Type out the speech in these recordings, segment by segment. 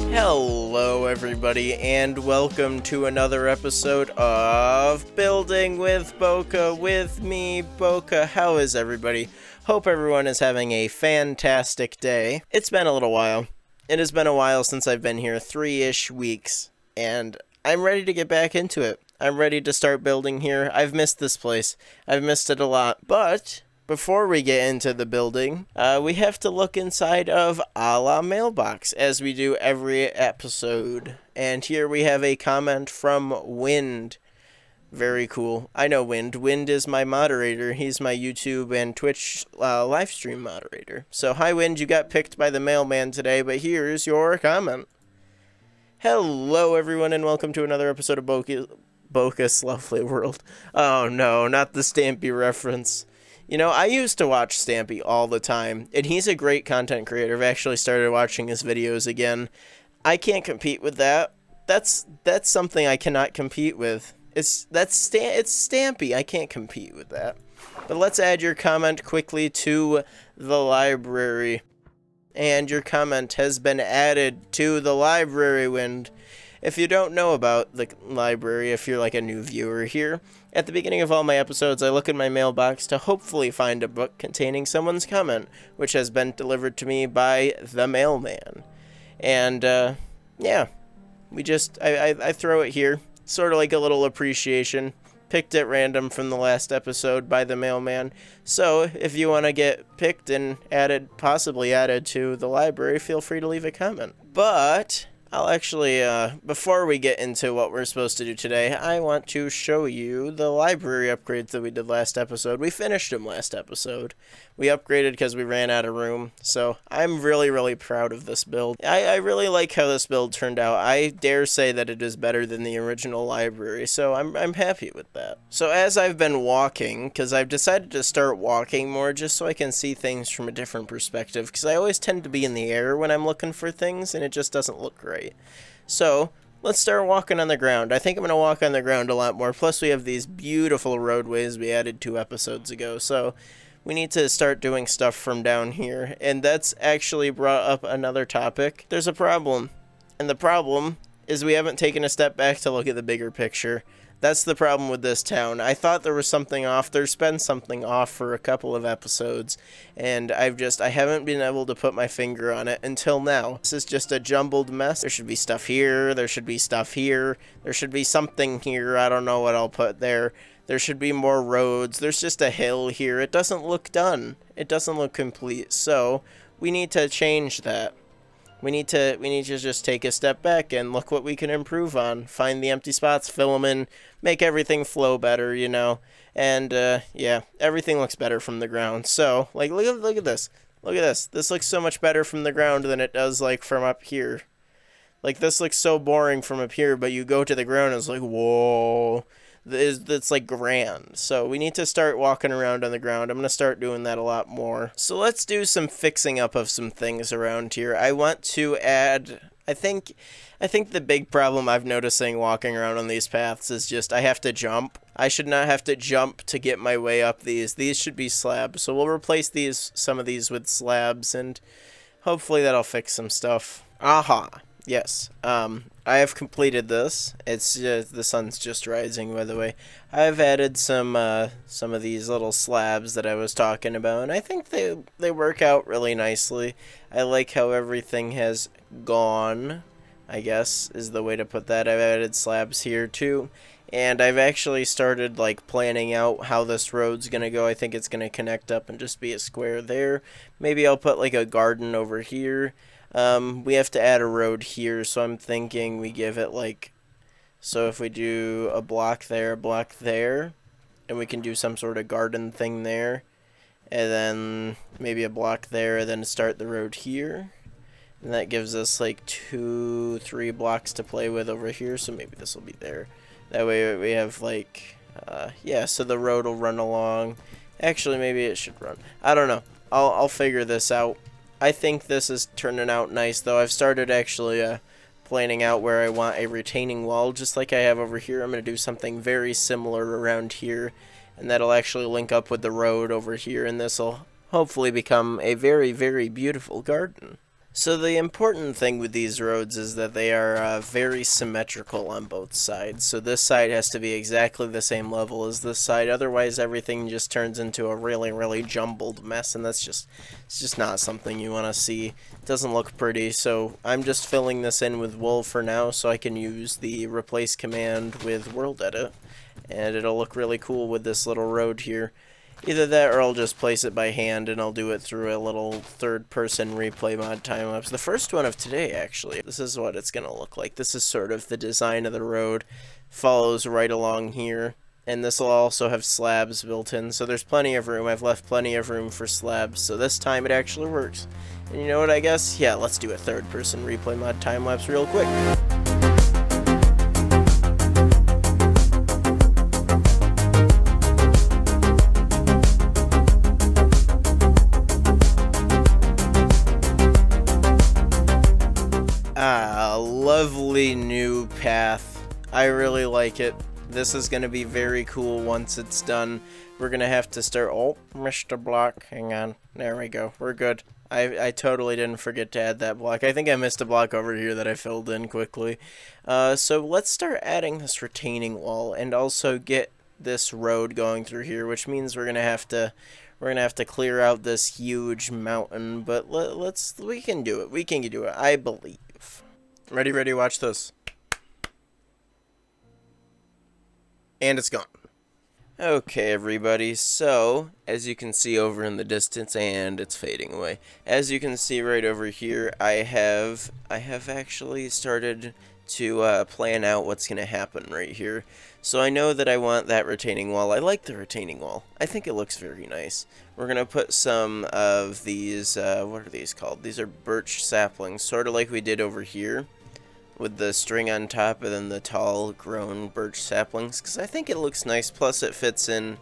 Hello everybody and welcome to another episode of Building with Boca with me, Boca. How is everybody? Hope everyone is having a fantastic day. It's been a little while. It has been a while since I've been here, 3-ish weeks, and I'm ready to get back into it. I'm ready to start building here. I've missed this place. I've missed it a lot, but before we get into the building, we have to look inside of a la mailbox, as we do every episode. And here we have a comment from Wind. Very cool. I know Wind. Wind is my moderator. He's my YouTube and Twitch live stream moderator. So, hi Wind, you got picked by the mailman today, but here's your comment. Hello everyone, and welcome to another episode of Boca's Lovely World. Oh no, not the Stampy reference. You know, I used to watch Stampy all the time, and he's a great content creator. I've actually started watching his videos again. I can't compete with that. That's something I cannot compete with. It's Stampy. I can't compete with that. But let's add your comment quickly to the library. And your comment has been added to the library, Wind. If you don't know about the library, if you're like a new viewer here, at the beginning of all my episodes, I look in my mailbox to hopefully find a book containing someone's comment, which has been delivered to me by the mailman. And, yeah, I throw it here, sort of like a little appreciation, picked at random from the last episode by the mailman. So, if you want to get picked and possibly added to the library, feel free to leave a comment. But I'll actually, before we get into what we're supposed to do today, I want to show you the library upgrades that we did last episode. We finished them last episode. We upgraded because we ran out of room, so I'm really, really proud of this build. I really like how this build turned out. I dare say that it is better than the original library, so I'm happy with that. So as I've been walking, because I've decided to start walking more just so I can see things from a different perspective, because I always tend to be in the air when I'm looking for things, and it just doesn't look right. So, let's start walking on the ground. I think I'm going to walk on the ground a lot more. Plus, we have these beautiful roadways we added 2 episodes ago. So, we need to start doing stuff from down here. And that's actually brought up another topic. There's a problem. And the problem is we haven't taken a step back to look at the bigger picture. That's the problem with this town. I thought there was something off. There's been something off for a couple of episodes, and I haven't been able to put my finger on it until now. This is just a jumbled mess. There should be stuff here. There should be stuff here. There should be something here. I don't know what I'll put there. There should be more roads. There's just a hill here. It doesn't look done. It doesn't look complete. So we need to change that. We need to just take a step back and look what we can improve on. Find the empty spots, fill them in, make everything flow better, you know. And, yeah, everything looks better from the ground. So, like, look at this. Look at this. This looks so much better from the ground than it does, like, from up here. Like, this looks so boring from up here, but you go to the ground and it's like, whoa. It's like grand. So we need to start walking around on the ground. I'm going to start doing that a lot more. So let's do some fixing up of some things around here. I want to add, I think the big problem I've noticing walking around on these paths is just I have to jump. I should not have to jump to get my way up these. These should be slabs. So we'll replace some of these with slabs, and hopefully that'll fix some stuff. Aha. Yes, I have completed this. It's the sun's just rising, by the way. I've added some of these little slabs that I was talking about, and I think they work out really nicely. I like how everything has gone, I guess, is the way to put that. I've added slabs here, too, and I've actually started, like, planning out how this road's gonna go. I think it's gonna connect up and just be a square there. Maybe I'll put, like, a garden over here. We have to add a road here, so I'm thinking we give it, like, so if we do a block there, and we can do some sort of garden thing there, and then maybe a block there, and then start the road here, and that gives us, like, 2-3 blocks to play with over here, so maybe this will be there. That way we have, like, yeah, so the road will run along. Actually, maybe it should run. I don't know. I'll figure this out. I think this is turning out nice, though. I've started actually planning out where I want a retaining wall, just like I have over here. I'm going to do something very similar around here, and that'll actually link up with the road over here, and this'll hopefully become a very, very beautiful garden. So the important thing with these roads is that they are very symmetrical on both sides. So this side has to be exactly the same level as this side. Otherwise, everything just turns into a really, really jumbled mess, and it's just not something you want to see. It doesn't look pretty. So I'm just filling this in with wool for now, so I can use the replace command with world edit, and it'll look really cool with this little road here. Either that or I'll just place it by hand and I'll do it through a little third-person replay mod time-lapse. The first one of today, actually. This is what it's going to look like. This is sort of the design of the road. Follows right along here. And this will also have slabs built in, so there's plenty of room. I've left plenty of room for slabs, so this time it actually works. And you know what, I guess? Yeah, let's do a third-person replay mod time-lapse real quick. Lovely new path. I really like it. This is going to be very cool once it's done. We're going to have to start... Oh, Mr. Block. Hang on. There we go. We're good. I totally didn't forget to add that block. I think I missed a block over here that I filled in quickly. So let's start adding this retaining wall and also get this road going through here, which means we're going to have to clear out this huge mountain, but we can do it. We can do it. I believe. Ready, watch this. And it's gone. Okay, everybody, so, as you can see over in the distance, and it's fading away, as you can see right over here, I have actually started to plan out what's going to happen right here. So I know that I want that retaining wall. I like the retaining wall. I think it looks very nice. We're going to put some of these, what are these called? These are birch saplings, sort of like we did over here, with the string on top and then the tall grown birch saplings, because I think it looks nice, plus it fits in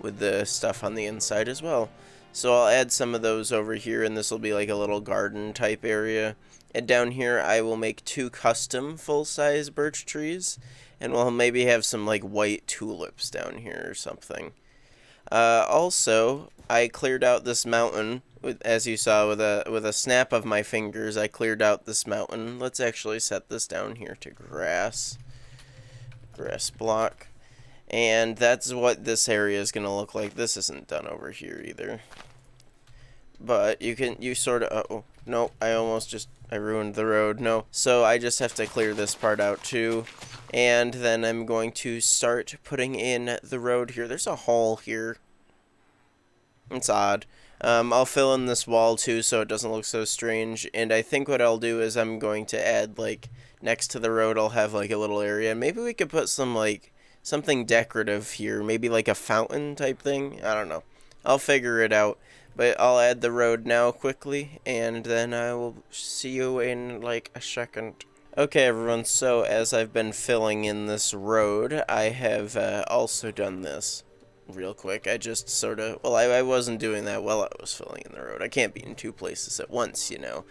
with the stuff on the inside as well. So I'll add some of those over here, and this will be like a little garden type area. And down here I will make 2 custom full-size birch trees, and we'll maybe have some like white tulips down here or something. Also, I cleared out this mountain, as you saw, with a snap of my fingers. I cleared out this mountain. Let's actually set this down here to grass block, and that's what this area is going to look like. This isn't done over here either, but you sort of, oh no, I ruined the road. No, so I just have to clear this part out too. And then I'm going to start putting in the road here. There's a hole here. It's odd. I'll fill in this wall too so it doesn't look so strange. And I think what I'll do is I'm going to add, like, next to the road I'll have like a little area. Maybe we could put some, like, something decorative here. Maybe like a fountain type thing. I don't know. I'll figure it out. But I'll add the road now quickly, and then I will see you in like a second. Okay, everyone, so as I've been filling in this road, I have also done this real quick. I just sort of, well, I wasn't doing that while I was filling in the road. I can't be in 2 places at once, you know.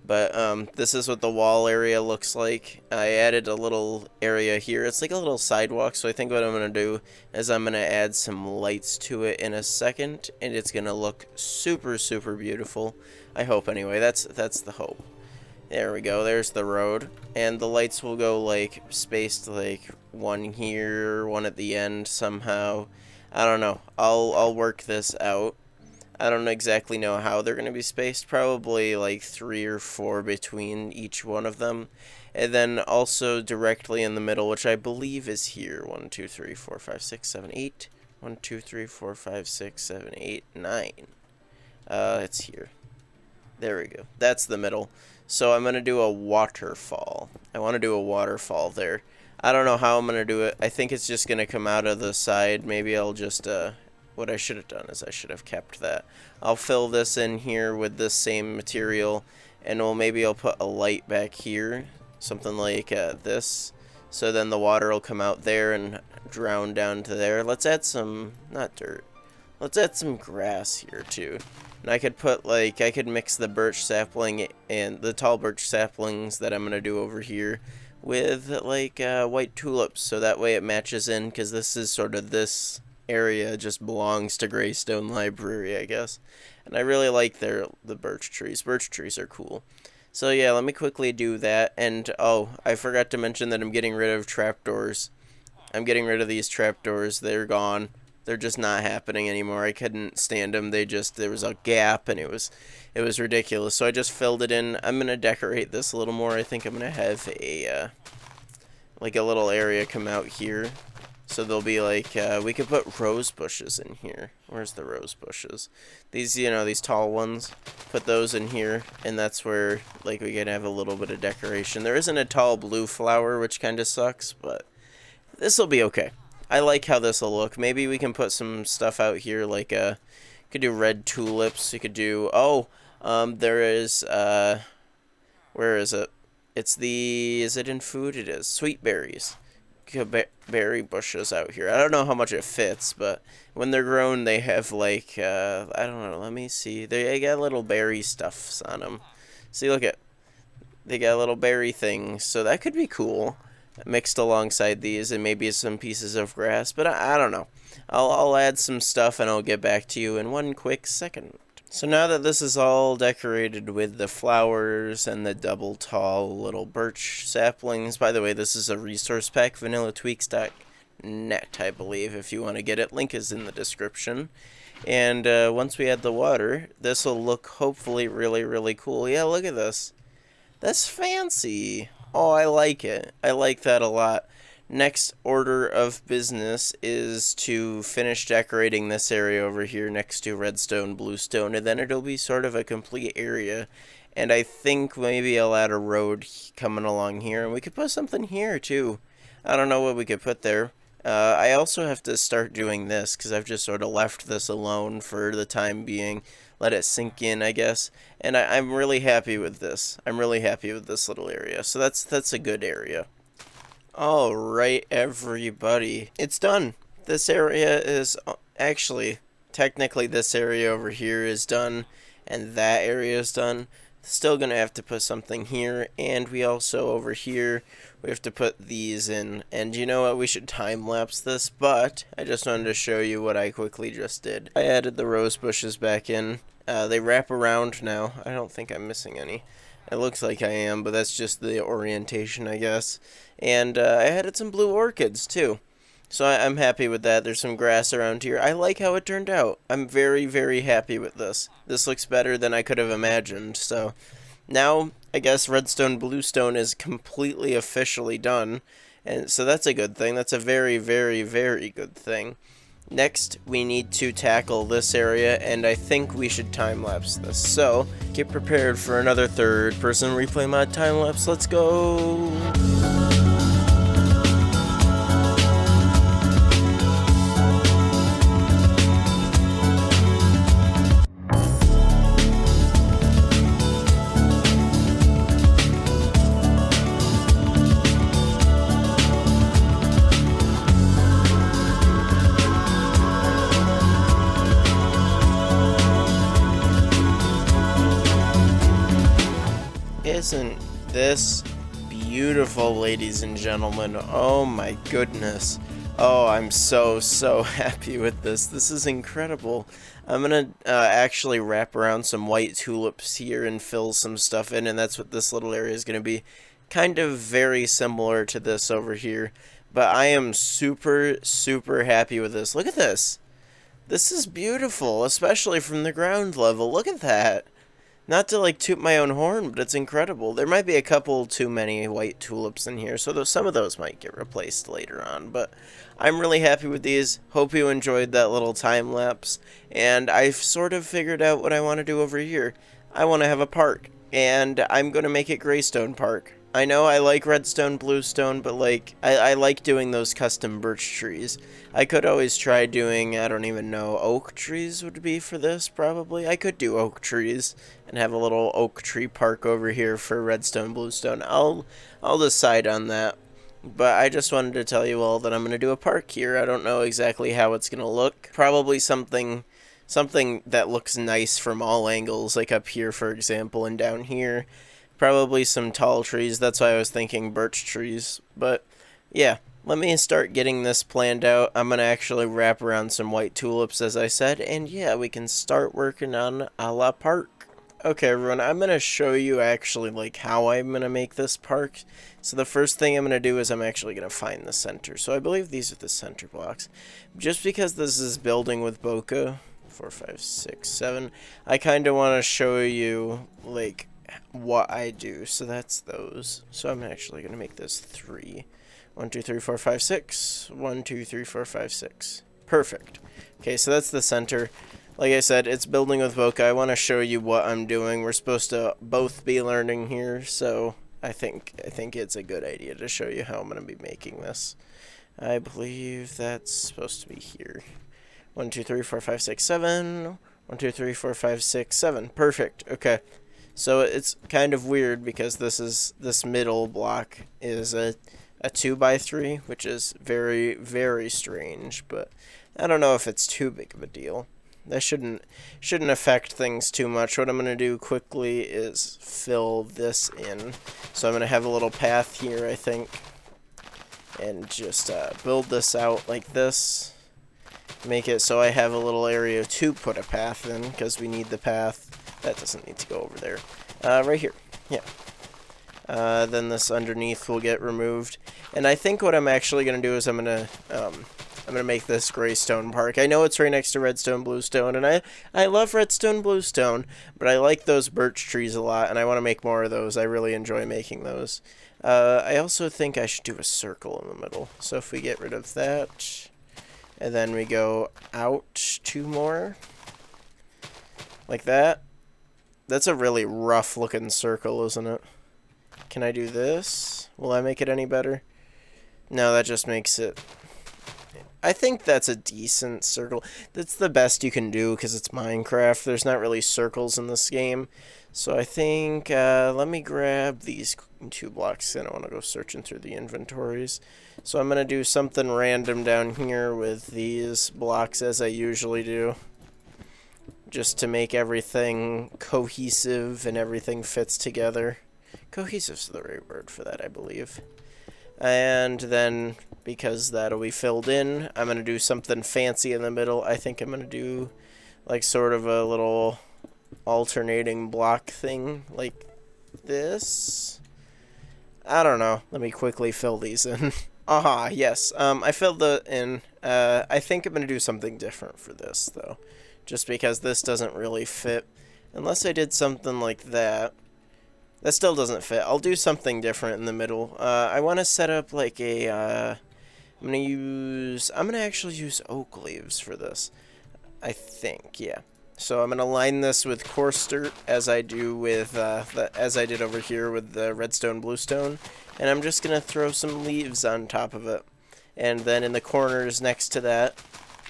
But this is what the wall area looks like. I added a little area here. It's like a little sidewalk, so I think what I'm going to do is I'm going to add some lights to it in a second, and it's going to look super, super beautiful. I hope, anyway. That's the hope. There we go, there's the road, and the lights will go like spaced like one here, one at the end somehow. I don't know. I'll work this out. I don't exactly know how they're going to be spaced, probably like 3 or 4 between each one of them. And then also directly in the middle, which I believe is here. 1, 2, 3, 4, 5, 6, 7, 8. 1, 2, 3, 4, 5, 6, 7, 8, 9. It's here. There we go. That's the middle. So I'm going to do a waterfall. I want to do a waterfall there. I don't know how I'm going to do it. I think it's just going to come out of the side. Maybe I'll just, what I should have done is I should have kept that. I'll fill this in here with this same material, and maybe I'll put a light back here, something like this. So then the water will come out there and drown down to there. Let's add some, not dirt, let's add some grass here too. And I could put, like, I could mix the birch sapling and the tall birch saplings that I'm going to do over here with, like, white tulips. So that way it matches in, because this is sort of this area just belongs to Greystone Library, I guess. And I really like the birch trees. Birch trees are cool. So yeah, let me quickly do that. And oh, I forgot to mention that I'm getting rid of trapdoors. I'm getting rid of these trapdoors. They're gone. They're just not happening anymore. I couldn't stand them. There was a gap and it was ridiculous. So I just filled it in. I'm gonna decorate this a little more. I think I'm gonna have a like a little area come out here. So there'll be like we could put rose bushes in here. Where's the rose bushes? These, you know, these tall ones. Put those in here, and that's where like we could have a little bit of decoration. There isn't a tall blue flower, which kind of sucks, but this will be okay. I like how this will look. Maybe we can put some stuff out here, like could do red tulips. You could do there is where is it? Is it in food? It is sweet berries. Berry bushes out here. I don't know how much it fits, but when they're grown, they have like I don't know. Let me see. They got little berry stuffs on them. See, look at they got little berry things, so that could be cool. Mixed alongside these, and maybe some pieces of grass, but I don't know. I'll add some stuff, and I'll get back to you in one quick second. So now that this is all decorated with the flowers and the double tall little birch saplings, by the way, this is a resource pack, vanillatweaks.net, I believe, if you want to get it. Link is in the description. And once we add the water, this will look hopefully really, really cool. Yeah, look at this. That's fancy. Oh, I like it. I like that a lot. Next order of business is to finish decorating this area over here next to redstone, bluestone, and then it'll be sort of a complete area. And I think maybe I'll add a road coming along here, and we could put something here too. I don't know what we could put there. I also have to start doing this because I've just sort of left this alone for the time being. Let it sink in, I guess. And I'm really happy with this. I'm really happy with this little area. So that's a good area. Alright, everybody. It's done. This area is actually, technically this area over here is done, and that area is done. Still gonna have to put something here, and we also over here, we have to put these in. And you know what, we should time lapse this, but I just wanted to show you what I quickly just did. I added the rose bushes back in. They wrap around now. I don't think I'm missing any. It looks like I am, but that's just the orientation, I guess. And I added some blue orchids, too. So I'm happy with that. There's some grass around here. I like how it turned out. I'm very, very happy with this. This looks better than I could have imagined. So now, I guess redstone, bluestone is completely officially done. And so that's a good thing. That's a very, very, very good thing. Next, we need to tackle this area, and I think we should time-lapse this. So, get prepared for another third-person replay mod time-lapse. Let's go! Isn't this beautiful, ladies and gentlemen? Oh my goodness. Oh, I'm so happy with this. This is incredible. I'm gonna actually wrap around some white tulips here and fill some stuff in, and that's what this little area is gonna be. Kind of very similar to this over here, but I am super happy with this. Look at this. This is beautiful, especially from the ground level. Look at that. Not to like toot my own horn, but it's incredible. There might be a couple too many white tulips in here, so some of those might get replaced later on. But I'm really happy with these. Hope you enjoyed that little time lapse. And I've sort of figured out what I want to do over here. I want to have a park, and I'm going to make it Greystone Park. I know I like redstone, bluestone, but like I like doing those custom birch trees. I could always try doing, I don't even know, oak trees would be for this, probably. I could do oak trees and have a little oak tree park over here for redstone, bluestone. I'll decide on that. But I just wanted to tell you all that I'm going to do a park here. I don't know exactly how it's going to look. Probably something that looks nice from all angles, like up here, for example, and down here. Probably some tall trees. That's why I was thinking birch trees. But yeah, let me start getting this planned out. I'm going to actually wrap around some white tulips, as I said, and yeah, we can start working on a la park. Okay, everyone, I'm going to show you actually like how I'm going to make this park. So the first thing I'm going to do is I'm actually going to find the center. So I believe these are the center blocks. Just because this is building with Boca, 4, 5, 6, 7, I kind of want to show you like what I do. So that's those. So I'm actually going to make this 3. 1, 2, 3, 4, 5, 6. 1, 2, 3, 4, 5, 6. Perfect. Okay, so that's the center. Like I said, it's building with Boca. I want to show you what I'm doing. We're supposed to both be learning here, so I think it's a good idea to show you how I'm going to be making this. I believe that's supposed to be here. 1, 2, 3, 4, 5, 6, 7. 1, 2, 3, 4, 5, 6, 7. Perfect. Okay. So it's kind of weird because this middle block is a 2x3, which is very, very strange, but I don't know if it's too big of a deal. That shouldn't affect things too much. What I'm going to do quickly is fill this in. So I'm going to have a little path here, I think, and just build this out like this. Make it so I have a little area to put a path in, because we need the path. That doesn't need to go over there. Right here. Yeah. Then this underneath will get removed. And I think what I'm actually going to do is I'm going to make this Greystone Park. I know it's right next to Redstone Bluestone, and I love Redstone Bluestone, but I like those birch trees a lot, and I want to make more of those. I really enjoy making those. I also think I should do a circle in the middle. So if we get rid of that, and then we go out 2 more, like that. That's a really rough looking circle, isn't it? Can I do this? Will I make it any better? No, that just makes it... I think that's a decent circle. That's the best you can do because it's Minecraft. There's not really circles in this game. So I think, let me grab these 2 blocks. I don't want to go searching through the inventories. So I'm going to do something random down here with these blocks as I usually do. Just to make everything cohesive and everything fits together. Cohesive's the right word for that, I believe. And then, because that'll be filled in, I'm going to do something fancy in the middle. I think I'm going to do, like, sort of a little alternating block thing, like this. I don't know. Let me quickly fill these in. Aha, yes. I filled it in. I think I'm going to do something different for this, though. Just because this doesn't really fit. Unless I did something like that. That still doesn't fit. I'll do something different in the middle. I want to set up like a, I'm going to actually use oak leaves for this. I think, yeah. So I'm going to line this with coarse dirt as I do with, as I did over here with the redstone bluestone. And I'm just going to throw some leaves on top of it. And then in the corners next to that,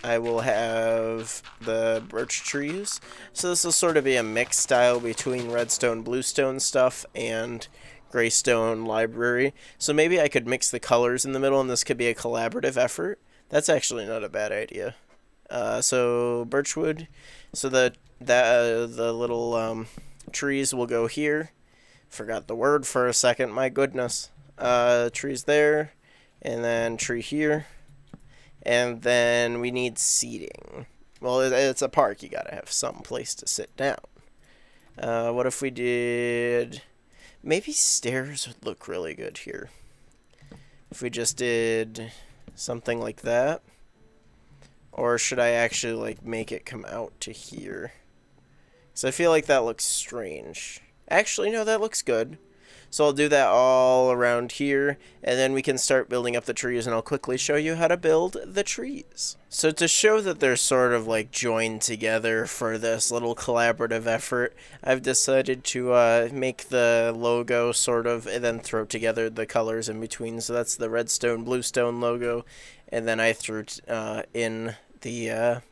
I will have the birch trees. So this will sort of be a mixed style between redstone, bluestone stuff and greystone library. So maybe I could mix the colors in the middle and this could be a collaborative effort. That's actually not a bad idea. So birchwood. So the little trees will go here. Forgot the word for a second, my goodness. Trees there, and then tree here. And then we need seating. Well, it's a park. You gotta have some place to sit down. What if we did... Maybe stairs would look really good here. If we just did something like that. Or should I actually, like, make it come out to here? Because I feel like that looks strange. Actually, no, that looks good. So I'll do that all around here, and then we can start building up the trees, and I'll quickly show you how to build the trees. So to show that they're sort of like joined together for this little collaborative effort, I've decided to make the logo sort of, and then throw together the colors in between. So that's the redstone bluestone logo, and then I threw in the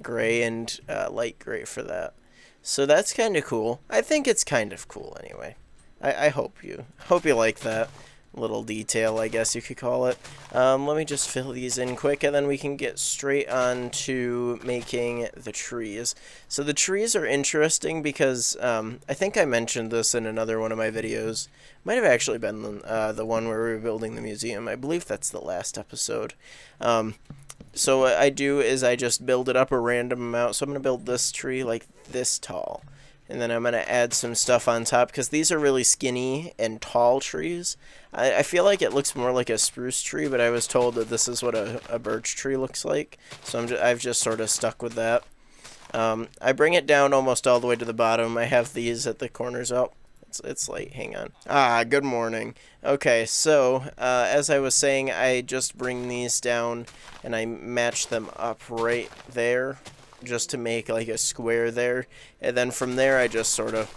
gray and light gray for that. So that's kind of cool. I think it's kind of cool anyway. I hope you like that. little detail, I guess you could call it. Let me just fill these in quick, and then we can get straight on to making the trees. So the trees are interesting because I think I mentioned this in another one of my videos. Might have actually been the one where we were building the museum. I believe that's the last episode. So what I do is I just build it up a random amount. So I'm going to build this tree like this tall. And then I'm going to add some stuff on top because these are really skinny and tall trees. I feel like it looks more like a spruce tree, but I was told that this is what a birch tree looks like. So I've just sort of stuck with that. I bring it down almost all the way to the bottom. I have these at the corners. Oh, it's late. Hang on. Good morning. Okay, so as I was saying, I just bring these down and I match them up right there, just to make like a square there, and then from there I just sort of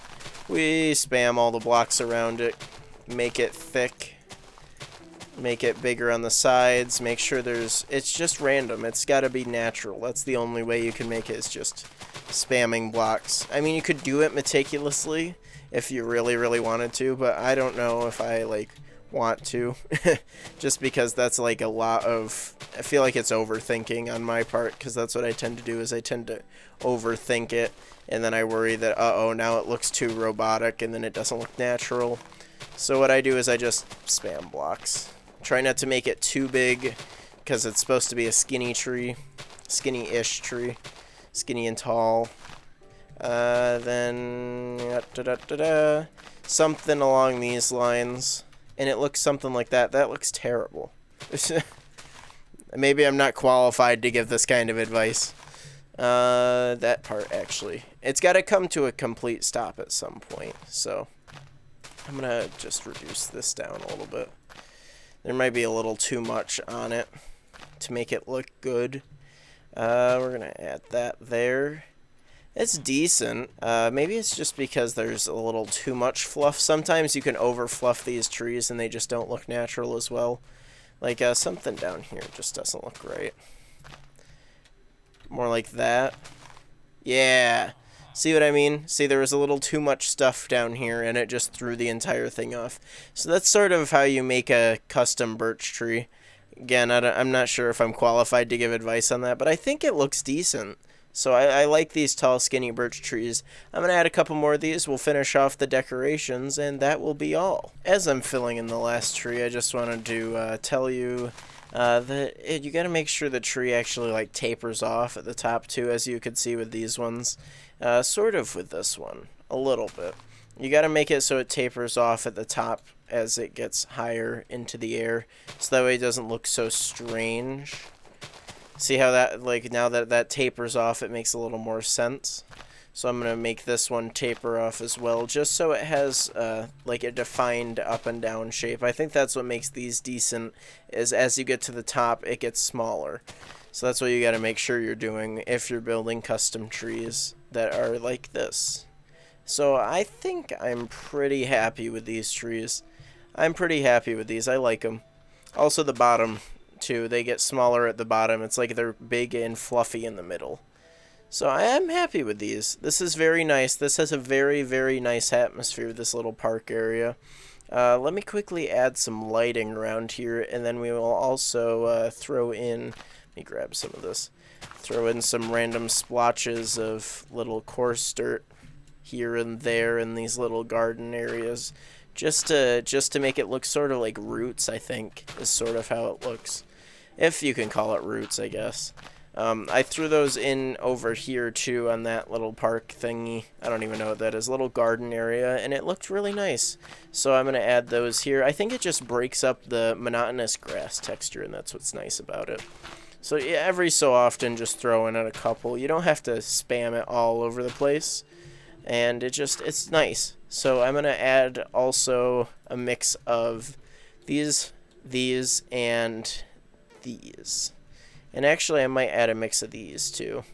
spam all the blocks around it, make it thick, make it bigger on the sides, make sure it's just random. It's got to be natural. That's the only way you can make it, is just spamming blocks. I mean, you could do it meticulously if you really wanted to, but I don't know if I want to just because that's like a lot of, I feel like it's overthinking on my part, because that's what I tend to do, is I tend to overthink it, and then I worry that now it looks too robotic and then it doesn't look natural. So what I do is I just spam blocks. Try not to make it too big because it's supposed to be a skinny tree, skinny-ish tree, skinny and tall. Then something along these lines. And it looks something like that. That looks terrible. Maybe I'm not qualified to give this kind of advice. That part, actually. It's got to come to a complete stop at some point. So I'm going to just reduce this down a little bit. There might be a little too much on it to make it look good. We're going to add that there. It's decent. Maybe it's just because there's a little too much fluff. Sometimes you can over fluff these trees and they just don't look natural as well. Like something down here just doesn't look right. More like that. Yeah. See what I mean? See, there was a little too much stuff down here and it just threw the entire thing off. So that's sort of how you make a custom birch tree. Again, I'm not sure if I'm qualified to give advice on that, but I think it looks decent. So I like these tall, skinny birch trees. I'm going to add a couple more of these. We'll finish off the decorations, and that will be all. As I'm filling in the last tree, I just wanted to tell you that you got to make sure the tree actually tapers off at the top too, as you could see with these ones. Sort of with this one, a little bit. You got to make it so it tapers off at the top as it gets higher into the air, so that way it doesn't look so strange. See how that, now that tapers off, it makes a little more sense. So I'm going to make this one taper off as well, just so it has, a defined up and down shape. I think that's what makes these decent, is as you get to the top, it gets smaller. So that's what you got to make sure you're doing if you're building custom trees that are like this. So I think I'm pretty happy with these trees. I'm pretty happy with these. I like them. Also the bottom too, they get smaller at the bottom. It's like they're big and fluffy in the middle. So I am happy with these. This is very nice. This has a very, very nice atmosphere, this little park area. Let me quickly add some lighting around here, and then we will also throw in, let me grab some of this, throw in some random splotches of little coarse dirt here and there in these little garden areas, just to make it look sort of like roots, I think, is sort of how it looks. If you can call it roots, I guess. I threw those in over here, too, on that little park thingy. I don't even know what that is. Little garden area, and it looked really nice. So I'm going to add those here. I think it just breaks up the monotonous grass texture, and that's what's nice about it. So yeah, every so often, just throw in a couple. You don't have to spam it all over the place. And it's nice. So I'm going to add also a mix of these, and these. And actually, I might add a mix of these too.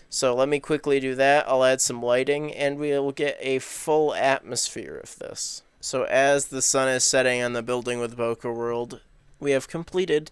So let me quickly do that. I'll add some lighting, and we'll get a full atmosphere of this. So as the sun is setting on the Building with Boca world, we have completed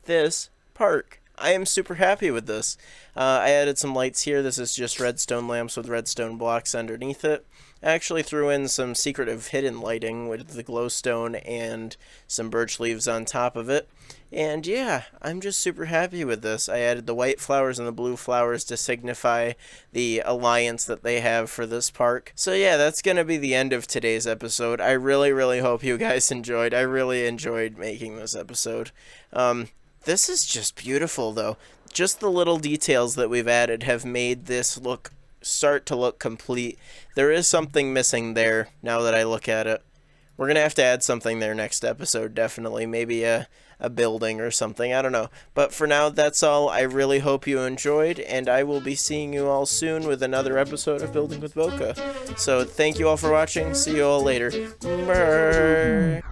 this park. I am super happy with this. I added some lights here. This is just redstone lamps with redstone blocks underneath it. I actually threw in some secretive hidden lighting with the glowstone and some birch leaves on top of it. And yeah, I'm just super happy with this. I added the white flowers and the blue flowers to signify the alliance that they have for this park. So yeah, that's going to be the end of today's episode. I really hope you guys enjoyed. I really enjoyed making this episode. This is just beautiful though. Just the little details that we've added have made this start to look complete. There is something missing there now that I look at it. We're going to have to add something there next episode, definitely. Maybe a building or something, I don't know. But for now, that's all. I really hope you enjoyed, and I will be seeing you all soon with another episode of Building with Boca. So thank you all for watching. See you all later. Bye.